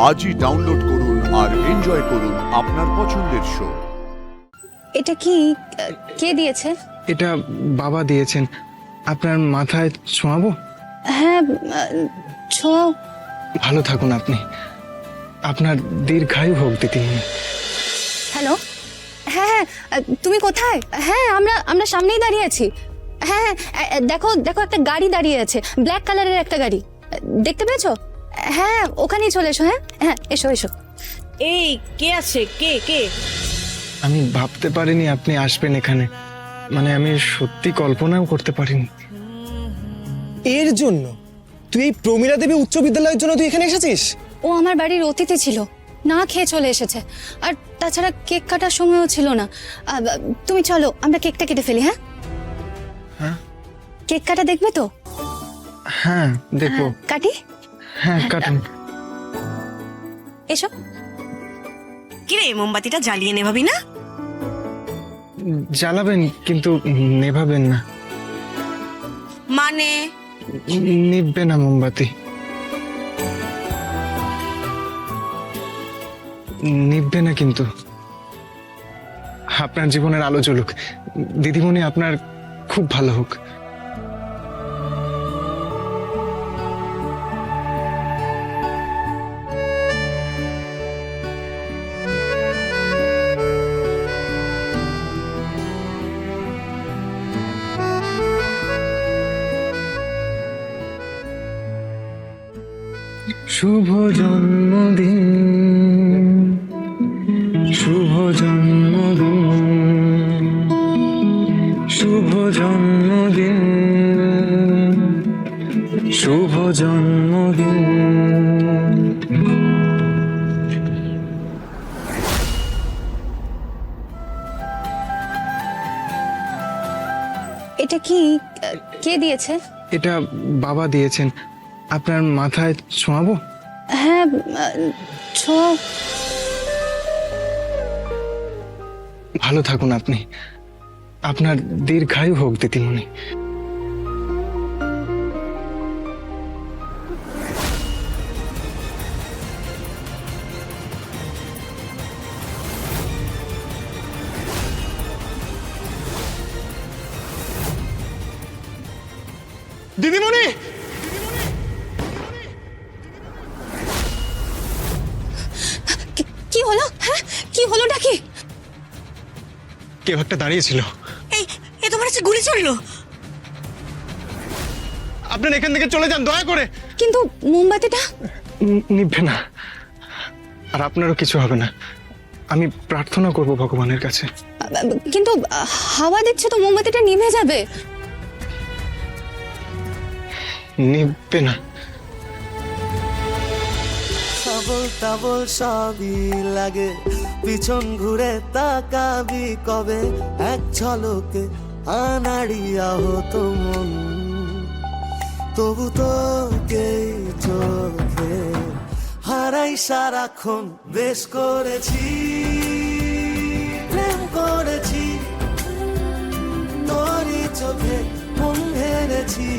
আজই ডাউনলোড করুন আর এনজয় করুন আপনার পছন্দের শো। এটা কি কে দিয়েছে? এটা বাবা দিয়েছেন। আপনার মাথায় ছোঁয়াবো? হ্যাঁ, ছোঁয়াও। ভালো থাকুন আপনি। আপনার দীর্ঘায়ু হোক দিদিমণি। হ্যালো, হ্যাঁ হ্যাঁ, তুমি কোথায়? হ্যাঁ, আমরা সামনেই দাঁড়িয়ে আছি। হ্যাঁ হ্যাঁ, দেখো দেখো, একটা গাড়ি দাঁড়িয়ে আছে, ব্ল্যাক কালারের একটা গাড়ি, দেখতে পেয়েছো? হ্যাঁ, ওখানেই চলে এসো। হ্যাঁ হ্যাঁ, এসো এসো। এই কে আছে? কে কে? আমি ভাবতে পারিনি আপনি আসবেন এখানে। মানে আমি সত্যি কল্পনাও করতে পারিনি। এর জন্য তুই এই প্রমীলা দেবী উচ্চ বিদ্যালয়ের জন্য তুই এখানে এসেছিস? ও আমার বাড়ির অতিথি ছিল, না খেয়ে চলে এসেছে। আর তাছাড়া কেক কাটার সময়ও ছিল না। তুমি চলো, আমরা কেকটা কেটে ফেলি। হ্যাঁ হ্যাঁ কেক কাটা দেখবে তো? হ্যাঁ দেখবো। কাটি। হ্যাঁ কাটুন। এসো। কিরে, মোমবাতিটা জ্বালিয়ে নেভাবি না? জ্বালাবেন কিন্তু নেভাবেন না। মানে নিববে না মোমবাতি। নিববে না কিন্তু। আপনার জীবনের আলো জ্বলুক দিদিমণি, আপনার খুব ভালো হোক। শুভ জন্মদিন, শুভ জন্মদিন, শুভ জন্মদিন, শুভ জন্মদিন। এটা কি কে দিয়েছে? এটা বাবা দিয়েছেন। আপনার মাথায় ছোঁয়াবো? হ্যাঁ, ছোঁয়াও। ভালো থাকুন আপনি। আপনার দীর্ঘায়ু হোক দিদিমণি। দিদিমণি, কি হলো? হ্যাঁ, কি হলোটা কি? কেউ একটা দাঁড়িয়েছিল। এই এ তোমার কাছে গুলি চললো? আপনার এখান থেকে চলে যান দয়া করে। কিন্তু মোমবাতিটা? নিভবে না, আর আপনারও কিছু হবে না। আমি প্রার্থনা করব ভগবানের কাছে। কিন্তু হাওয়া দিচ্ছে তো, মোমবাতিটা নিভে যাবে। নিভবে না। সবল তাবল সবই লাগে, পিছন ঘুরে তাকাবি কবে? এক ঝলকে আনাড়িয়া হতো মন, তবু তোকেই চোখে হারাই সারাক্ষণ। বেশ করেছি, প্রেম করেছি, তোরই চোখে মন হেরেছি।